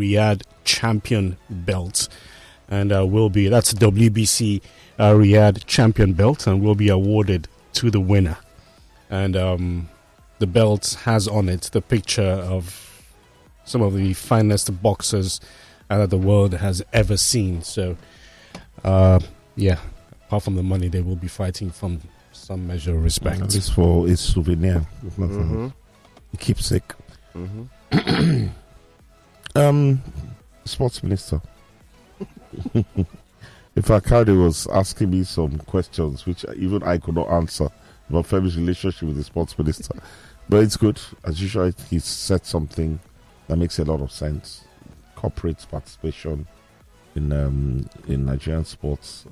Riyadh champion belt, and that's WBC Riyadh champion belt, and will be awarded to the winner. And the belt has on it the picture of some of the finest boxers that the world has ever seen. So, apart from the money, they will be fighting from some measure of respect. It's for a souvenir. Keepsake. Sports minister. In fact, Cardi was asking me some questions which even I could not answer about Femi's relationship with the sports minister. But it's good. As usual, he said something that makes a lot of sense. Corporate participation in Nigerian sports.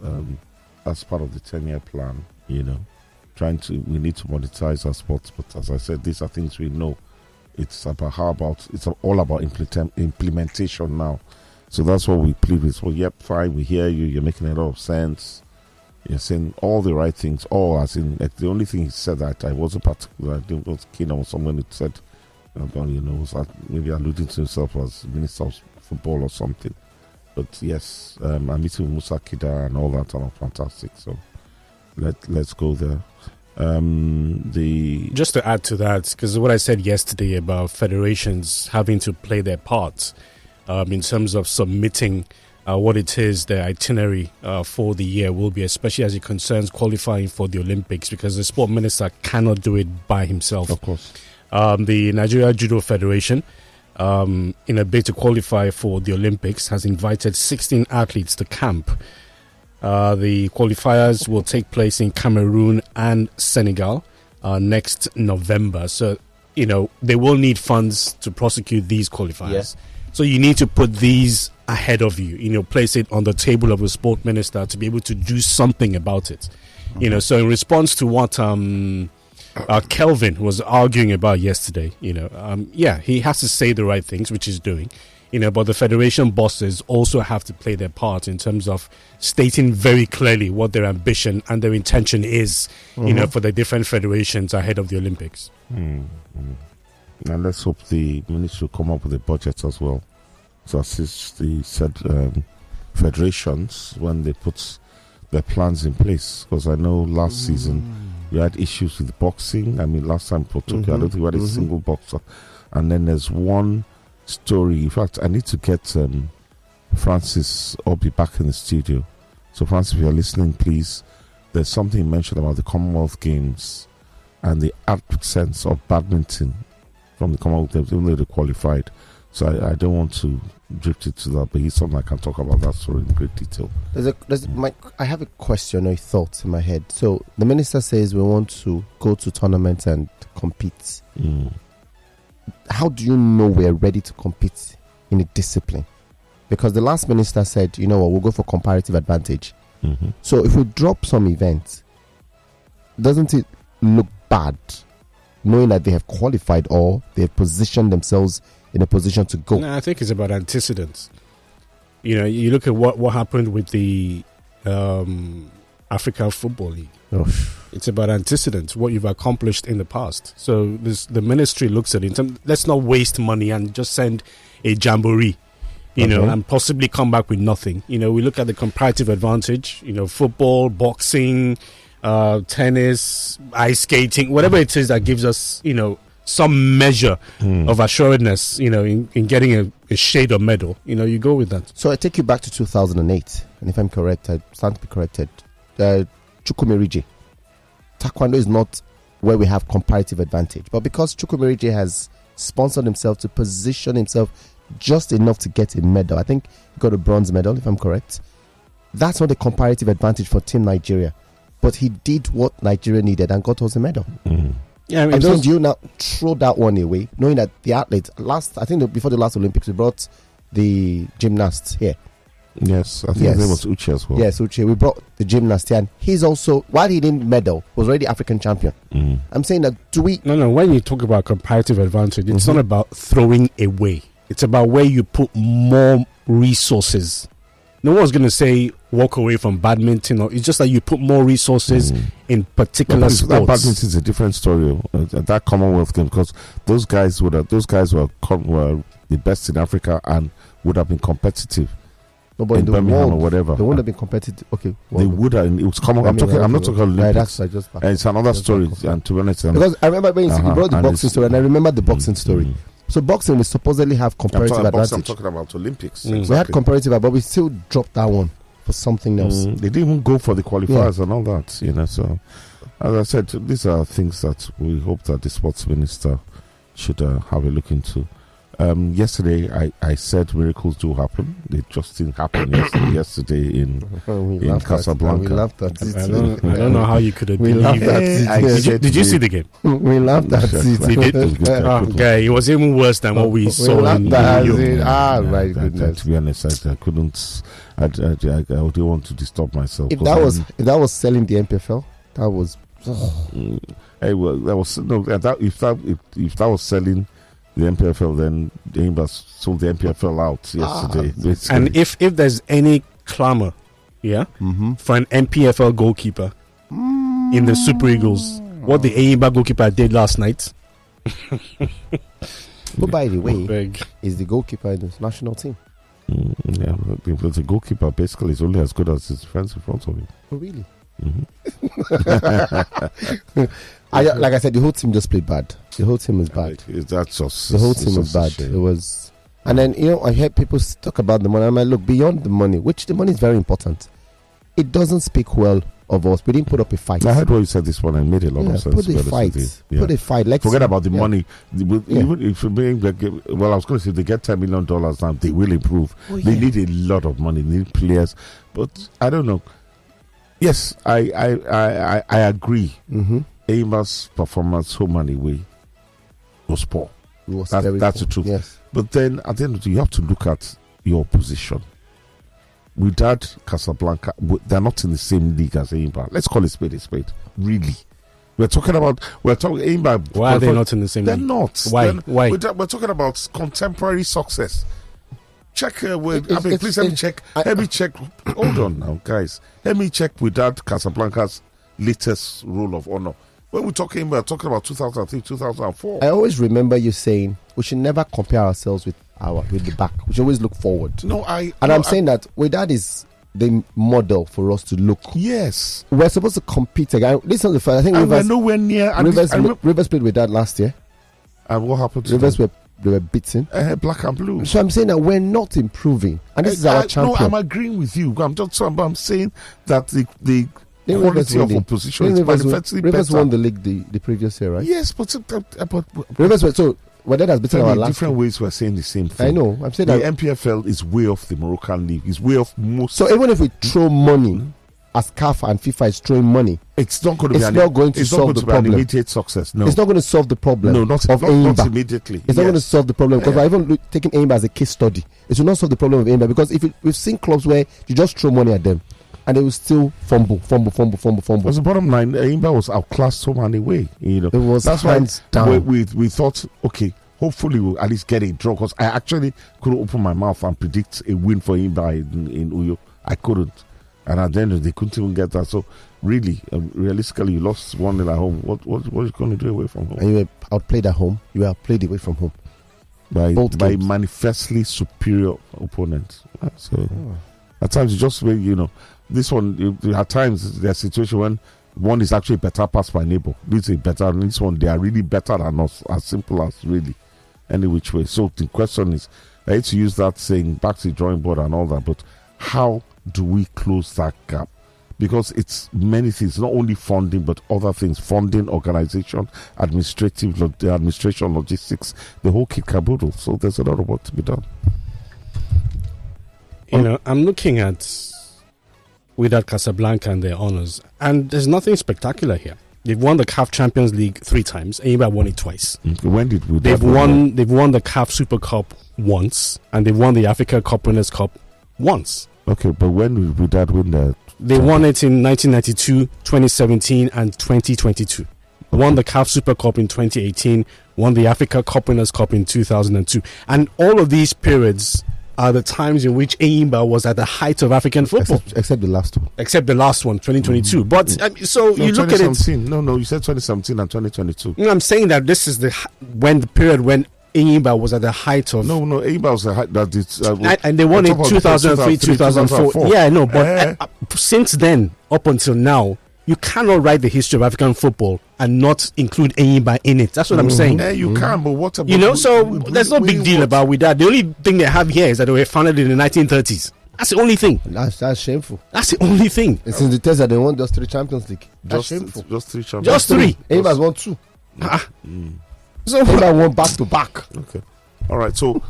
That's part of the 10-year plan, we need to monetize our sports. But as I said, these are things we know. It's all about implementation now. So that's what we plead with. Well, yep, fine, we hear you. You're making a lot of sense. You're saying all the right things. The only thing he said that I wasn't particular, I was keen on someone who said, was maybe alluding to himself as Minister of Football or something. But yes, I'm meeting with Musa Kida and all that are fantastic. So let's go there. Just to add to that, because what I said yesterday about federations having to play their part in terms of submitting what it is their itinerary for the year will be, especially as it concerns qualifying for the Olympics, because the sport minister cannot do it by himself. Of course. The Nigeria Judo Federation, in a bid to qualify for the Olympics, has invited 16 athletes to camp. The qualifiers will take place in Cameroon and Senegal next November. So, they will need funds to prosecute these qualifiers. Yeah. So you need to put these ahead of you, place it on the table of a sport minister to be able to do something about it. So in response to what Kelvin was arguing about yesterday, he has to say the right things, which he's doing. But the federation bosses also have to play their part in terms of stating very clearly what their ambition and their intention is, for the different federations ahead of the Olympics. And let's hope the ministry will come up with a budget as well to assist the said federations when they put their plans in place. Because I know last season we had issues with boxing. I mean, last time for Tokyo, I don't think we had a single boxer. And then there's one story. In fact, I need to get Francis Obi back in the studio. So Francis, if you're listening, please, there's something mentioned about the Commonwealth Games and the absence of badminton from the Commonwealth Games, even though they qualified. So I don't want to drift into that, but he's something I can talk about that story in great detail. I have a question or a thought in my head. So the minister says we want to go to tournaments and compete. How do you know we're ready to compete in a discipline? Because the last minister said, we'll go for comparative advantage. So if we drop some events, doesn't it look bad knowing that they have qualified or they have positioned themselves in a position to go? No, I think it's about antecedents. You look at what happened with the African Football League. It's about antecedents, what you've accomplished in the past. So the ministry looks at it. Let's not waste money and just send a jamboree, and possibly come back with nothing. We look at the comparative advantage, football, boxing, tennis, ice skating, whatever it is that gives us, some measure of assuredness, in getting a shade of medal. You go with that. So I take you back to 2008, and if I'm correct, I stand to be corrected. Chukwumerije. Taekwondo is not where we have comparative advantage, but because Chukwumerije has sponsored himself to position himself just enough to get a medal, I think he got a bronze medal, if I'm correct. That's not a comparative advantage for Team Nigeria, but he did what Nigeria needed and got us a medal. Yeah, and so do you now throw that one away, knowing that the athlete before the last Olympics, we brought the gymnasts here. Yes, I think his name was Uche as well. Yes, Uche. We brought the gymnast here, and he's also, while he didn't medal, was already African champion. I'm saying that No, when you talk about comparative advantage, it's not about throwing away. It's about where you put more resources. No one's going to say walk away from badminton. It's just that you put more resources in particular sports. That badminton is a different story. That Commonwealth game, because those guys were the best in Africa and would have been competitive. No, but in the Birmingham world, or whatever. They wouldn't have been competitive. Okay. They would have. It was common. I'm not talking Olympics. Right, that's it's another story. And to be honest, because I remember when you brought the boxing story, and I remember the boxing story. So boxing, we supposedly have comparative advantage. I'm talking about Olympics. Exactly. We had comparative advantage, but we still dropped that one for something else. They didn't even go for the qualifiers and all that, So, as I said, these are things that we hope that the sports minister should have a look into. Yesterday, I said miracles do happen. They just didn't happen yesterday in Casablanca. We laughed at it. I don't know how you could have believed that. Did you see the game? We laughed at it. Okay, it was even worse than what we saw in my goodness. To be honest, I couldn't. I didn't want to disturb myself. If that was selling the MPFL, that was. Hey, well, that was no. If that was selling the MPFL, then the Enyimba sold the MPFL out yesterday. And if there's any clamour, for an MPFL goalkeeper in the Super Eagles, what the Enyimba goalkeeper did last night. But by the way, is the goalkeeper in the national team? Because the goalkeeper basically is only as good as his defense in front of him. Oh, really? Like I said, the whole team just played bad. The whole team was bad. That's just the whole team was bad. It was, and then I heard people talk about the money. I'm like, look, beyond the money, which the money is very important. It doesn't speak well of us. We didn't put up a fight. I heard what you said this morning. It made a lot of sense. Put a fight. Put a fight. Forget about the money. Even if I was going to say they get $10 million now, they will improve. They need a lot of money. They need players, but I don't know. Yes, I agree. Enyimba's performance home and away was poor. That's the truth. Yes. But then at the end of the day, you have to look at your position. Without Casablanca, they're not in the same league as Enyimba. Let's call it spade a spade. Really. We're talking Enyimba. Why are they not in the same league? They're not. Why? We're talking about contemporary success. Check please let me check. Let me check. Hold on now, guys. Let me check without Casablanca's latest Roll of Honor. When we're talking about 2003, 2004. I always remember you saying we should never compare ourselves with the back. We should always look forward. I'm saying that Wydad is the model for us to look. Yes, we're supposed to compete again. This is the first. I think we're nowhere near. Rivers played Wydad last year. And what happened to Rivers? They were beaten. Black and blue. So I'm saying that we're not improving, and this is our champion. No, I'm agreeing with you. I'm saying that the quality of opposition is manifestly better. Rivers won the league the previous year, right? Yes, but Rivers were so. Wydad has beaten our last. Different ways we're saying the same thing. I know. I'm saying the that MPFL is way off the Moroccan league. It's way off most. So even if we throw money, as CAF and FIFA is throwing money, it's not going to solve the problem. Immediate success. No, it's not going to solve the problem. No, not immediately. It's not going to solve the problem because I've even taken Enyimba as a case study. It will not solve the problem of Enyimba because we've seen clubs where you just throw money at them and they will still fumble. Because the bottom line, Enyimba was outclassed so many way. It was that's hands why down. We thought, okay, hopefully we'll at least get a draw. Because I actually couldn't open my mouth and predict a win for Enyimba in Uyo. I couldn't. And at the end, they couldn't even get that. So, really, realistically, you lost 1-0 at home. What are you going to do away from home? And you were outplayed at home. You were outplayed away from home. By manifestly superior opponents. So, at times, you just, this one, at times, there's a situation when one is actually better passed by neighbor. This is better, and this one, they are really better than us. As simple as really any which way. So, the question is, I hate to use that saying back to the drawing board and all that, but how do we close that gap? Because it's many things, not only funding but other things: funding, organization, administration, logistics, the whole kit caboodle. So there's a lot of work to be done. I'm looking at Wydad Casablanca and their honors, and there's nothing spectacular here. They've won the CAF Champions League 3 times. Enyimba won it twice. When did we? They've won the CAF Super Cup once, and they've won the Africa Cup Winners' Cup once. Okay, but when did Wydad win that? They won it in 1992, 2017, and 2022. Won the CAF Super Cup in 2018, won the Africa Cup Winners' Cup in 2002. And all of these periods are the times in which Enyimba was at the height of African football. Except the last one. Except the last one, 2022. But you look at it. No, you said 2017 and 2022. I'm saying that this is the period when Enyimba was at the height of. No, Enyimba was the height that it's. And they won in 2003, 2004. Yeah, I know, but since then up until now, you cannot write the history of African football and not include Enyimba in it. That's what I'm saying. Yeah, you can, but what about... there's no big deal about with that. The only thing they have here is that they were founded in the 1930s. That's the only thing. That's shameful. That's the only thing. It's in the test that they won just 3 Champions League. That's shameful. Just 3 Champions. Just 3. Enyimba's won 2. So Enyimba won back to back. Okay. All right. So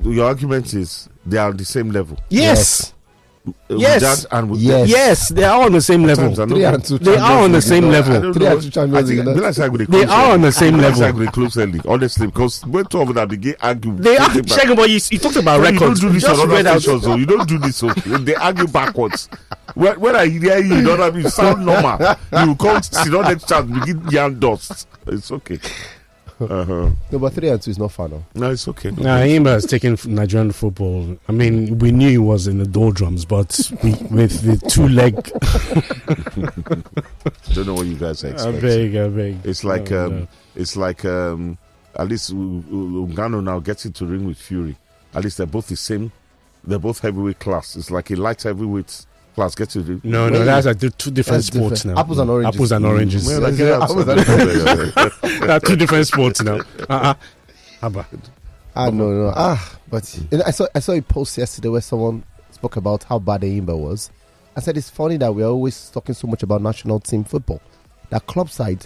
your argument is they are on the same level. Yes. Yes, yes, they are on the same level. 3 and 2. They are on the same level. 3 and 2 Champions League. They are on the same level. Honestly, because when two of them begin argue, they are checking. But you talked about records. You don't do this on other stations, though. You don't do this. They argue backwards. When I hear you know what I mean, sound normal. You can't see the next chance. Begin yarn dust. It's okay. No, but 3 and 2 is not fun. No, it's okay. Enyimba has taken Nigerian football. I mean, we knew he was in the doldrums, but with the 2-leg. Don't know what you guys expect. I beg. It's like at least Ngannou now gets into ring with Fury. At least they're both the same. They're both heavyweight class. It's like a light heavyweight class gets to ring. No, that's like 2 different sports now. Apples and oranges. Apples and oranges. There are 2 different sports now. No. But I saw a post yesterday where someone spoke about how bad Enyimba was. I said it's funny that we're always talking so much about national team football. That club side,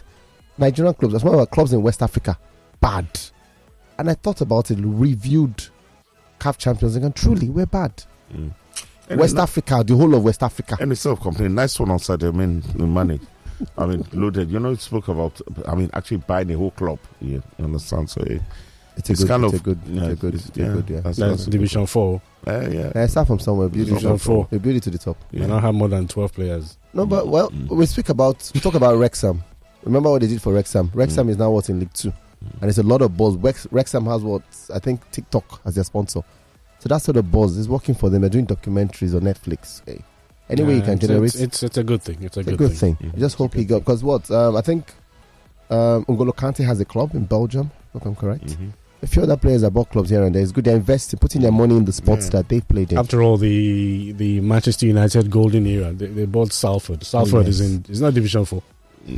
Nigerian clubs, as well as clubs in West Africa, bad. And I thought about it, reviewed CAF Champions League, and truly we're bad. West Africa, the whole of West Africa. And it's self-complaining. Nice one outside. I mean, money. I mean, loaded. You spoke about. I mean, actually buying a whole club. Yeah, you understand? So it's good. That's Division 4. I start from somewhere. Division 4. They build it to the top. I don't have more than 12 players. No, but we talk about Wrexham. Remember what they did for Wrexham? Wrexham is now in League 2, and it's a lot of buzz. Wrexham has I think TikTok as their sponsor. So that's sort of buzz. It's working for them. They're doing documentaries on Netflix. Hey. Anyway, you can generate. It's a good thing. It's a good thing. I just hope he got, because I think N'Golo Kante has a club in Belgium, if I'm correct. A few other players that bought clubs here and there. It's good. They're investing, putting their money in the sports that they've played in. After all, the Manchester United golden era, they bought Salford. Salford is not Division 4.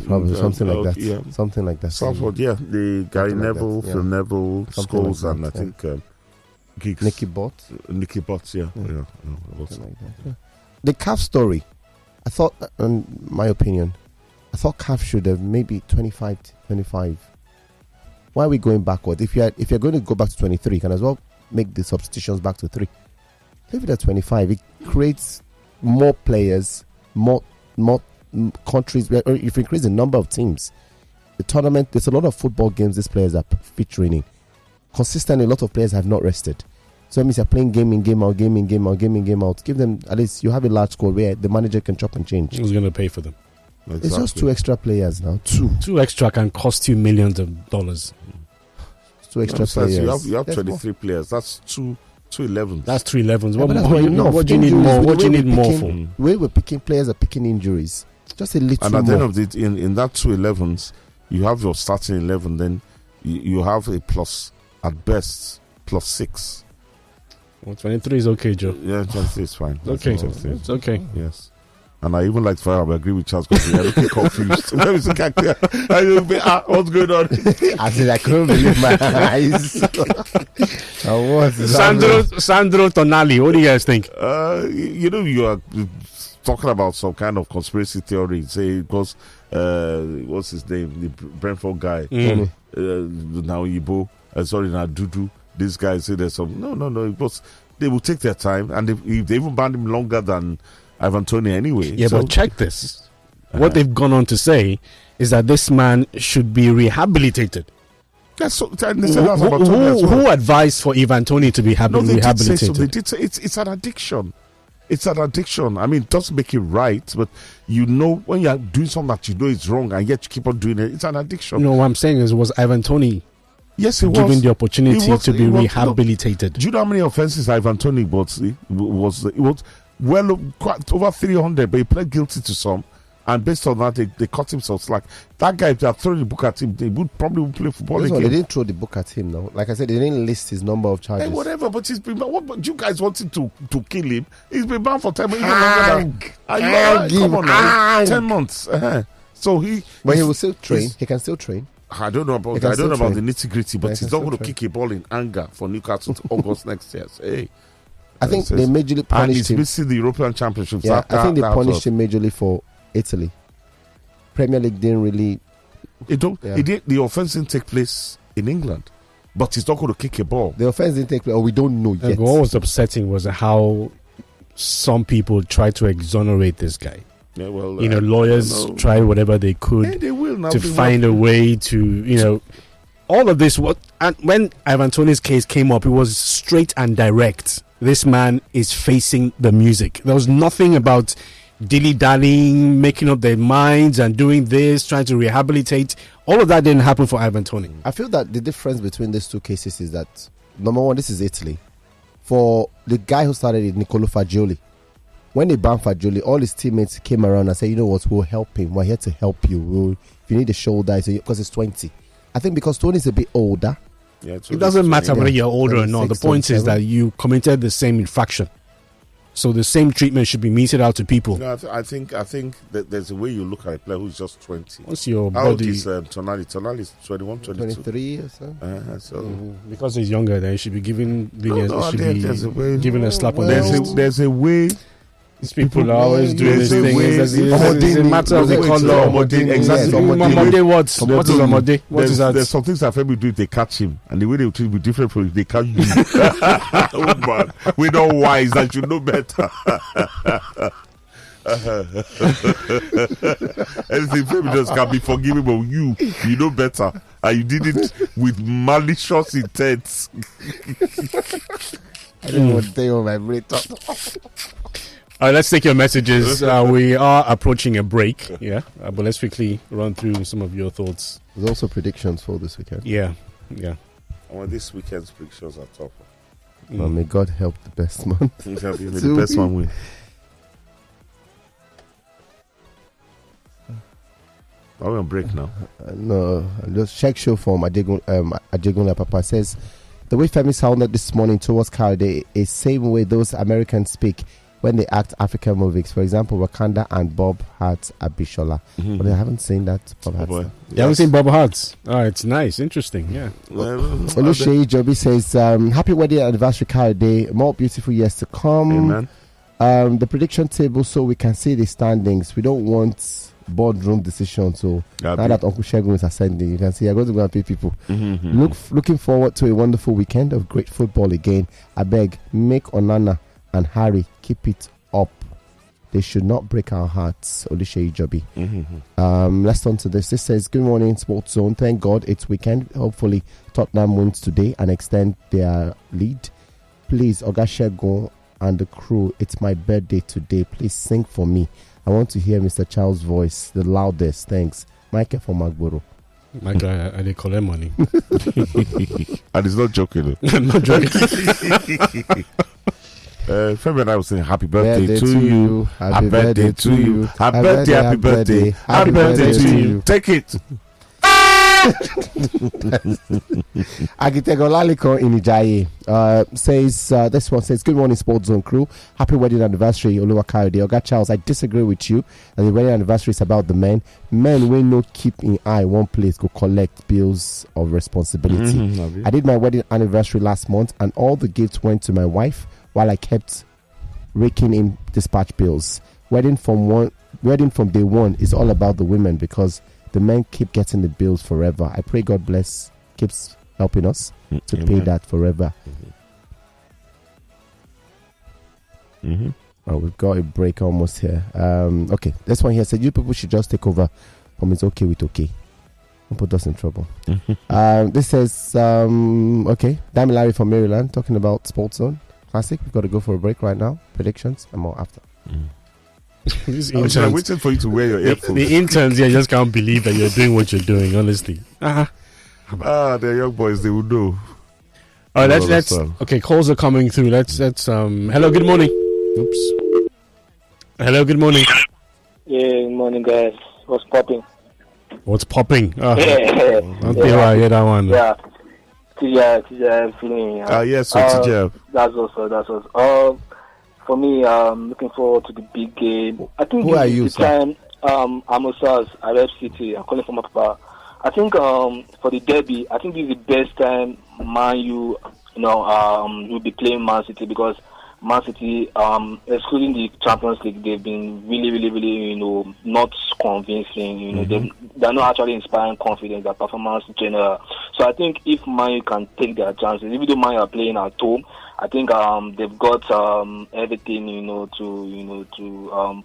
Probably something like that. Yeah. Something like that. Salford, the Gary Neville, Phil Neville, Scholes, and I think Geeks. Nicky Bott, yeah. The CAF story, I thought, in my opinion, CAF should have maybe 25. Why are we going backward? If you're going to go back to 23, you can as well make the substitutions back to 3. Leave it at 25. It creates more players, more countries. If you increase the number of teams, the tournament, there's a lot of football games these players are featuring in. Consistently, a lot of players have not rested. So that means you're playing game in, game out. Give them, at least you have a large squad where the manager can chop and change. Who's going to pay for them? Exactly. It's just 2 extra players now. 2 extra can cost you millions of dollars. 2 extra players. You have 23 players. That's 2 11s. That's 3 11s. What do you need more? What do you need more for? The way we're picking players are picking injuries. Just a little more. And at the end of it, in that 2 11s, you have your starting 11. Then you have a plus, at best, +6. Well, 23 is okay, Joe. Yeah, 23 is fine. It's okay. Yes. And I even like to I agree with Charles because we are looking confused. What's going on? I said I couldn't believe my eyes. Sandro Tonali, what do you guys think? You are talking about some kind of conspiracy theory. Say because what's his name? The Brentford guy. Now Ibo. Now Dudu. This guy say there's some. No. Because they will take their time, and if they even ban him longer than Ivan Toney anyway. Yeah, but check this. What they've gone on to say is that this man should be rehabilitated. Who advised for Ivan Toney to be rehabilitated? They did say it's an addiction. It's an addiction. I mean, it doesn't make it right, but when you're doing something that you know is wrong and yet you keep on doing it, it's an addiction. What I'm saying is, was Ivan Toney given the opportunity to be rehabilitated? Do you know how many offenses Ivan Toney was? It was well quite over 300, but he pled guilty to some, And based on that, they cut him some slack. That guy, if they had thrown the book at him, they would probably play football again. They didn't throw the book at him, no. Like I said, they didn't list his number of charges. Hey, whatever, but he's been. What you guys wanted to kill him? He's been banned for 10 months. Come on now, 10 months. So but he will still train. He can still train. I don't know about the nitty gritty, but he's not going to kick a ball in anger for Newcastle to August next year. So, hey. I think they majorly punished him. And he's missing the European Championships. Yeah, I think they punished him majorly for Italy. Premier League didn't really. The offense didn't take place in England, but he's not going to kick a ball. The offense didn't take place, or we don't know yet. What was upsetting was how some people tried to exonerate this guy. Yeah, well, lawyers tried whatever they could to find a way to, all of this. And when Ivan Toney's case came up, it was straight and direct. This man is facing the music. There was nothing about dilly-dallying, making up their minds and doing this, trying to rehabilitate. All of that didn't happen for Ivan Toney. I feel that the difference between these two cases is that, number one, this is Italy. For the guy who started it, Nicolo Fagioli, when they banned Fagioli, all his teammates came around and said, you know what, we'll help him. We're here to help you. If you need a shoulder, because it's 20. I think because Tony's a bit older. Yeah, it doesn't matter whether you're older or not. The point is that you committed the same infraction. So the same treatment should be meted out to people. I think that there's a way you look at a player who's just 20. What's your How old body? is Tonali? Tonali is 21, 22. 23 or so. Because he's younger, then he should be given given a slap on the wrist. There's a way. These people are always doing this thing. It's a matter of the color. Exactly. What is Amode? What is that? There's some things that family do if they catch him, and the way they will treat him will be different from if they catch you. Oh man, we're not wise. That you know better. Anything family does can be forgiven, but you know better, and you did it with malicious intent. I don't know what they on my brain. All right, let's take your messages. We are approaching a break, but let's quickly run through some of your thoughts. There's also predictions for this weekend. Yeah. Well, this weekend's predictions are tough. Well, may God help the best man. May the best man win. Are we on break now? No, just check show form. Ajegun Papa says the way Femi sounded this morning towards Kayode is same way those Americans speak when they act African movies. For example, Wakanda and Bob Hart's Abishola. But I haven't seen that Bob Hart's. You haven't seen Bob Hart's? Oh, it's nice, interesting, yeah. Oluseyi Jobi says, happy wedding anniversary, Kayode. More beautiful years to come. Amen. The prediction table so we can see the standings. We don't want boardroom decisions. So now that Uncle Segun is ascending, you can see I'm going to go and pay people. Looking forward to a wonderful weekend of great football again. I beg, make Onana and Harry keep it up. They should not break our hearts. Oluseyi Jobi. Let's turn to this. This says, good morning, SportsZone. Thank God it's weekend. Hopefully Tottenham wins today and extend their lead. Please, Oga Segun and the crew, it's my birthday today. Please sing for me. I want to hear Mr. Charles' voice, the loudest. Thanks. Michael from Agbede. Michael, I did collect money. And he's not joking. I'm not joking. Femi and I was saying happy birthday to you. Happy birthday to you. Happy birthday, happy birthday. Happy birthday to you. Take it. Agitego Laliko in Ijaye says, this one says, good morning, SportsZone crew. Happy wedding anniversary, Oluwa Kayode. Oga Charles, I disagree with you. And the wedding anniversary is about the men. Men will not keep in eye one place, go collect bills of responsibility. I did my wedding anniversary last month, and all the gifts went to my wife while I kept raking in dispatch bills. Wedding from day one is all about the women because the men keep getting the bills forever. I pray God keeps helping us to pay that forever. We've got a break almost here. Okay, this one here said you people should just take over from It's Okay with Okay. Don't put us in trouble. This says, okay, Damilari from Maryland talking about SportsZone Classic. We've got to go for a break right now. Predictions and more after. I'm waiting for you to wear your earphones. The interns here just can't believe that you're doing what you're doing, honestly. They're young boys, they would know. All right, let's okay, calls are coming through. Let's hello, good morning. Oops. Hello, good morning. Yeah, morning guys. What's popping? What's popping? Yeah. Don't think I hear that one. Yeah. TJ, feeling. Yes, so TJ. That's also. For me, looking forward to the big game. I think Who are you, sir? time. I'm Osas, Arab City. I'm calling from Papa. I think for the derby, I think this is the best time Man U, will be playing Man City, because Man City, excluding the Champions League, they've been really, not convincing. They're not actually inspiring confidence, their performance in general. So I think if Man U can take their chances, even though Man U are playing at home, I think they've got everything, to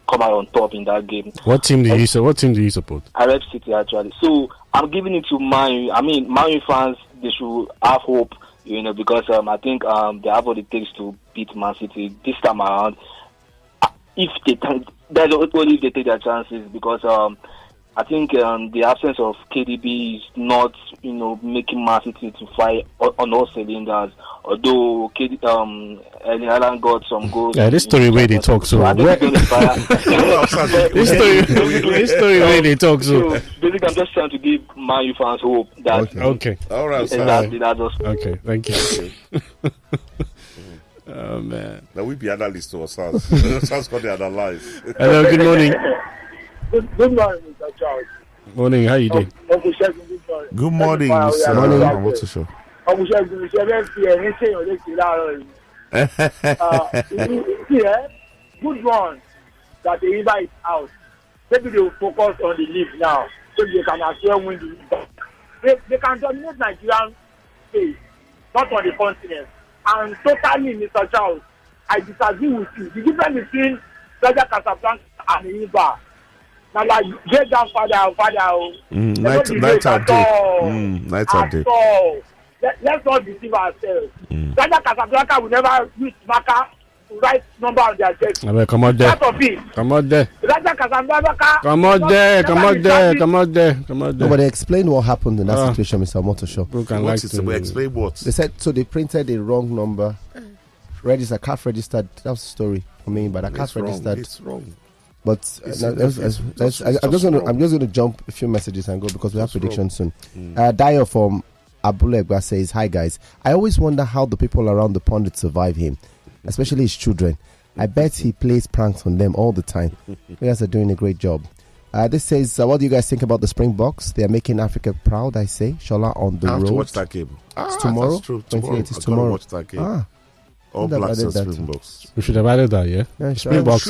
come out on top in that game. What team do you support? Arab City, actually. So I'm giving it to Man U. I mean, Man U fans, they should have hope, because I think they have what it takes to beat Man City this time around. If they that's only if they take their chances, because I think the absence of KDB is not, making Man City to fight on all cylinders. Although Erling Haaland got some goals. Yeah, this story where they talk so. This story where they talk so. Basically, I'm just trying to give Man U fans hope that. Okay. All right. Exactly. That's just. Okay. Thank you. Oh man. Now we be analysts to ourselves. Sounds got the analyze. Hello. Good morning. Good morning, Mr. Charles. Morning. How you doing? Uncle Segun, good morning. Good morning, Mr. Morning. What's the show? Uncle Segun, ṣe fi ẹ̀rín ṣèyàn léṣe láàárọ̀ yìí. Good one that the Iba is out. Maybe they will focus on the league now, so they can actually win the league. They can dominate Nigerian space, not on the continent. And totally, Mr. Charles, I disagree with you. The difference between Raja Casablanca and Iba. Now, like, great grandfather, night and day. Let's not deceive ourselves. Raja Casablanca will never use marker to write number on their chest. Come out there. Come out there. Raja Casablanca. Come out there. No, but they explained what happened in that situation, Mr. Motoshow. Explain what? They said so they printed the wrong number. Calf registered. That was the story for me, but I calf registered. It's wrong. But I'm just going to jump a few messages and go, because we have predictions soon. Dio from Abulegba says, "Hi guys, I always wonder how the people around the pond survive him, especially his children. I bet he plays pranks on them all the time. You guys are doing a great job." This says, "What do you guys think about the Springboks? They are making Africa proud, I say. Shola on the road. I have to watch that game. It's tomorrow. That's true. 28 is tomorrow. Watch that game. All Blacks and Springboks. We should have added that, yeah. Springboks,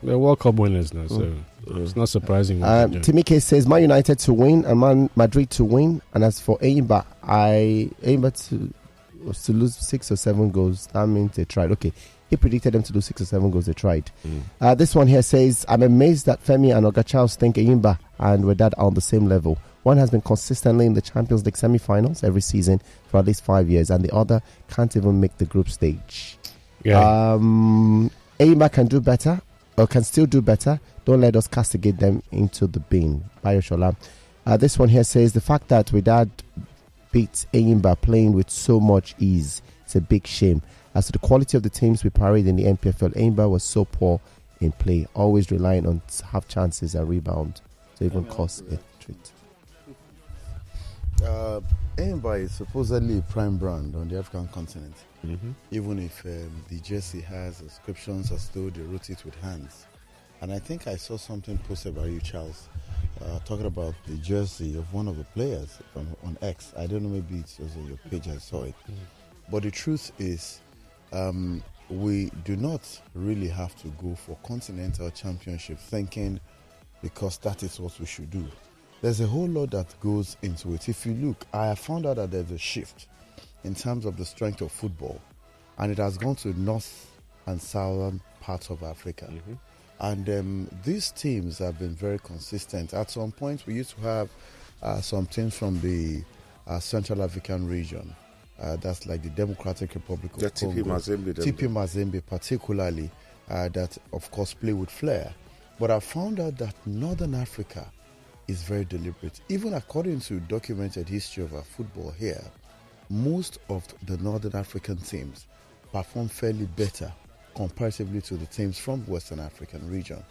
they're World Cup winners now, so it's not surprising. Timike says, Man United to win and Man Madrid to win. And as for Aimba, I aim to lose 6 or 7 goals. That means they tried. Okay, he predicted them to lose 6 or 7 goals. They tried. This one here says, I'm amazed that Femi and Oga Charles think Aimba and Wedad are on the same level. One has been consistently in the Champions League semi-finals every season for at least 5 years, and the other can't even make the group stage. Yeah. Aimba can do better, or can still do better. Don't let us castigate them into the bin. Bayoshola. This one here says, the fact that Wedad beat Aimba playing with so much ease, it's a big shame. As to the quality of the teams we parried in the NPFL, Aimba was so poor in play, always relying on half chances and rebound to even cause a treat. Aimba is supposedly a prime brand on the African continent, even if the jersey has inscriptions as though they wrote it with hands. And I think I saw something posted by you, Charles, talking about the jersey of one of the players on X. I don't know, maybe it was on your page, I saw it. But the truth is, we do not really have to go for continental championship thinking because that is what we should do. There's a whole lot that goes into it. If you look, I have found out that there's a shift in terms of the strength of football, and it has gone to north and southern parts of Africa. And these teams have been very consistent. At some point, we used to have some teams from the Central African region. That's like the Democratic Republic of Congo. TP Mazembe particularly, that of course play with flair. But I found out that Northern Africa is very deliberate. Even according to documented history of our football here, most of the Northern African teams perform fairly better comparatively to the teams from Western African region.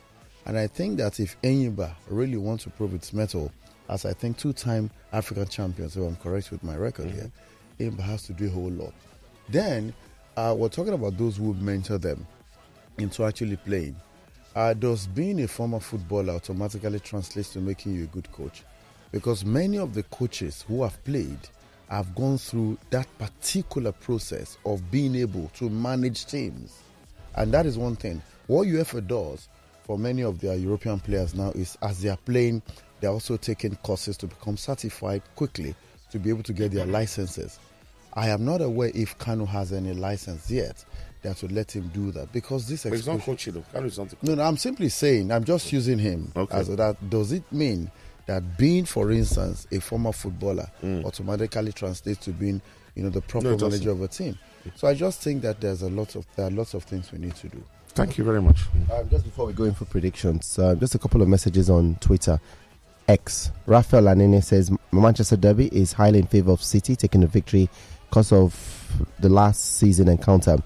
And I think that if Enyimba really wants to prove its mettle, as I think 2-time African champions, if I'm correct with my record here, Enyimba has to do a whole lot. Then, we're talking about those who mentor them into actually playing. Does being a former footballer automatically translate to making you a good coach? Because many of the coaches who have played have gone through that particular process of being able to manage teams. And that is one thing. What UEFA does for many of their European players now is, as they are playing, they're also taking courses to become certified quickly to be able to get their licenses. I am not aware if Kanu has any license yet that would let him do that, because this. But he's not coaching though. Kanu is not. No, I'm simply saying. I'm just using him as that. Does it mean that being, for instance, a former footballer automatically translates to being, the proper manager of a team? So I just think that there are lots of things we need to do. Thank you very much. Just before we go in for predictions, just a couple of messages on Twitter. X. Rafael Anene says Manchester Derby is highly in favour of City taking the victory because of the last season encounter.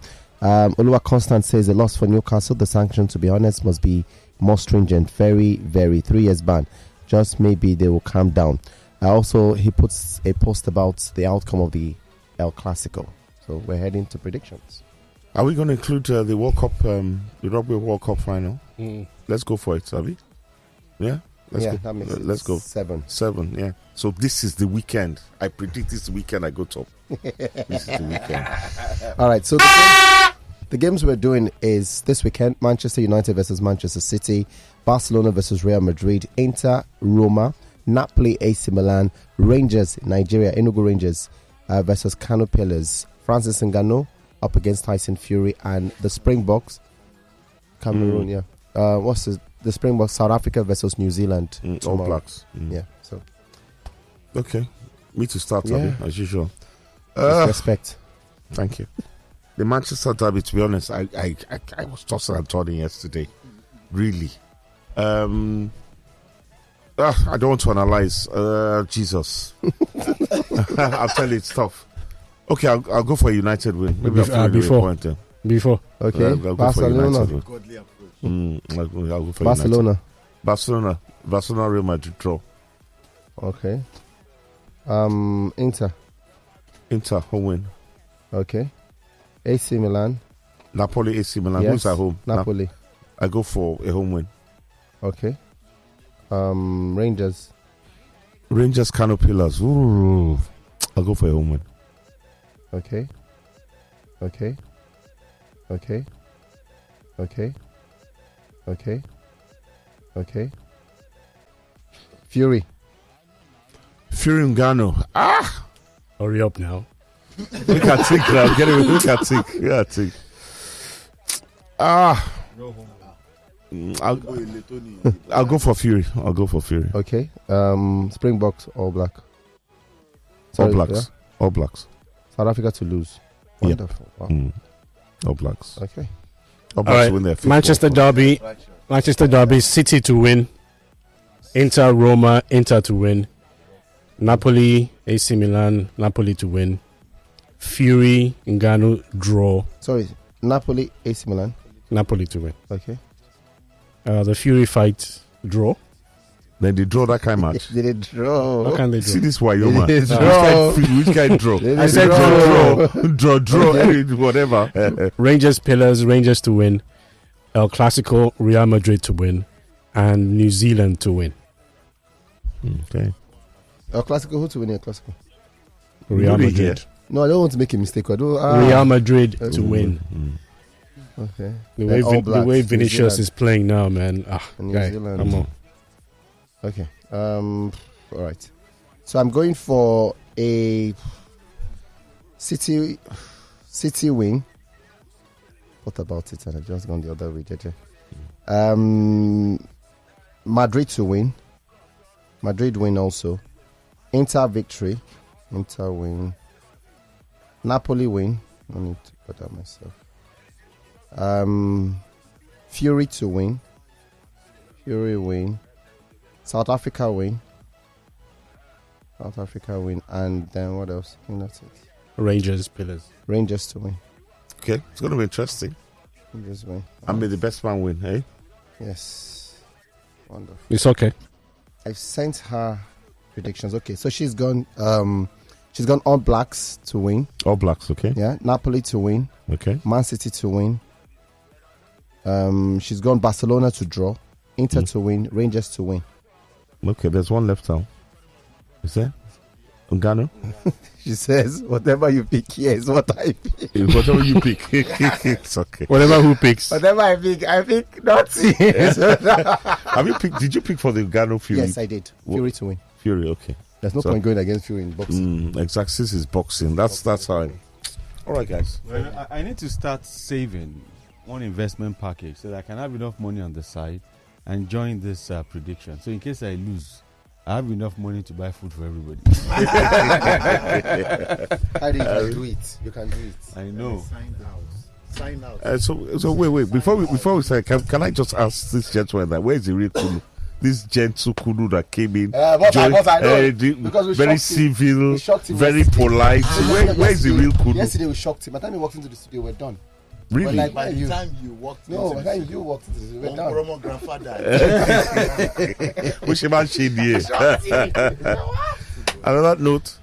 Oluwa Constant says a loss for Newcastle. The sanction, to be honest, must be more stringent. Very, very 3 years ban. Just maybe they will calm down. Also, he puts a post about the outcome of the Elclasico. So we're heading to predictions. Are we going to include the World Cup, the Rugby World Cup final? Let's go for it, Savi. Yeah? That makes sense. Let's go. 7, yeah. So this is the weekend. I predict this weekend I go top. This is the weekend. All right, so the games we're doing is this weekend: Manchester United versus Manchester City, Barcelona versus Real Madrid, Inter, Roma, Napoli, AC Milan, Rangers, Nigeria, Enugu Rangers versus Kano Pillars, Francis Ngannou up against Tyson Fury, and the Springboks, Cameroon, what's the Springboks, South Africa versus New Zealand. All Blacks. Yeah, so. Okay. Me to start, as usual. Respect. Thank you. The Manchester Derby, to be honest, I was tossing and turning yesterday. Really. I don't want to analyze. Jesus. I'll tell you, it's tough. Okay, I'll go for a United win. Maybe Before. Okay, I'll go Barcelona. For Godly approach. I'll go for Barcelona. United. Barcelona, Real Madrid draw. Okay. Inter, home win. Okay. AC Milan. Napoli, AC Milan. Yes. Who's at home? Napoli. I go for a home win. Okay. Rangers, Kano Pillars. Ooh. I'll go for a home win. Okay. Fury Ngannou. Hurry up now. We can think now. Get it. We can think. Yeah, think. I'll go for Fury. Okay. Springboks, All Black. All Blacks. All Blacks. South Africa to lose. Wonderful. Yep. Wow. All Blacks. Okay. All Blacks win their fifth Manchester Derby, City to win. Inter, Roma, Inter to win. Napoli, AC Milan, Napoli to win. Fury, Ngannou, draw. Sorry, Napoli, AC Milan. Napoli to win. Okay. The Fury fight, draw. Then they draw that kind of match. Did it draw? How can they draw? See this Wyoma. Which Which kind draw? I said Draw, whatever. Rangers Pillars, Rangers to win. Elclasico, Real Madrid to win. And New Zealand to win. Okay. Elclasico, who to win Elclasico? Real Madrid. Here. No, I don't want to make a mistake. Real Madrid to win. Okay. The way Vinicius is playing now, man. New Zealand. Come on. Okay. All right. So I'm going for a City win. What about it? And I've just gone the other way, JJ. Madrid to win. Madrid win also. Inter victory. Inter win. Napoli win. I need to put that myself. Fury to win. Fury win. South Africa win. And then what else? I think that's it. Rangers Pillars. Rangers to win. Okay, it's going to be interesting. Just win. And may the best man win, eh? Yes. Wonderful. It's okay. I've sent her predictions. Okay, so she's gone All Blacks to win. All Blacks, okay? Yeah. Napoli to win. Okay. Man City to win. She's gone Barcelona to draw. Inter to win. Rangers to win. Okay, there's one left out. Is there? Ngannou? She says, whatever you pick, yes, what I pick. Whatever you pick. It's okay. Whatever who picks. Whatever I pick nothing. Have you picked? Did you pick for the Ngannou Fury? Yes, I did. Fury to win. Fury, okay. There's no point going against Fury in boxing. Exactly. This is boxing. That's how. All right, guys. Well, I need to start saving one investment package so that I can have enough money on the side and join this prediction. So in case I lose, I have enough money to buy food for everybody. How do you do it? You can do it. I know. Sign out. So wait. Before we say, can I just ask this gentleman that where is the real Kulu? This gentle Kulu that came in, because we very shocked him. civil, We shocked him very yesterday. polite. Where is the real Kulu? Yesterday we shocked him. By the time we walked into the studio, we're done. Really? We're like, By the time you walked no, into by the time you walked into the studio, we're done. Roman grandfather. Which man shade here? Another note.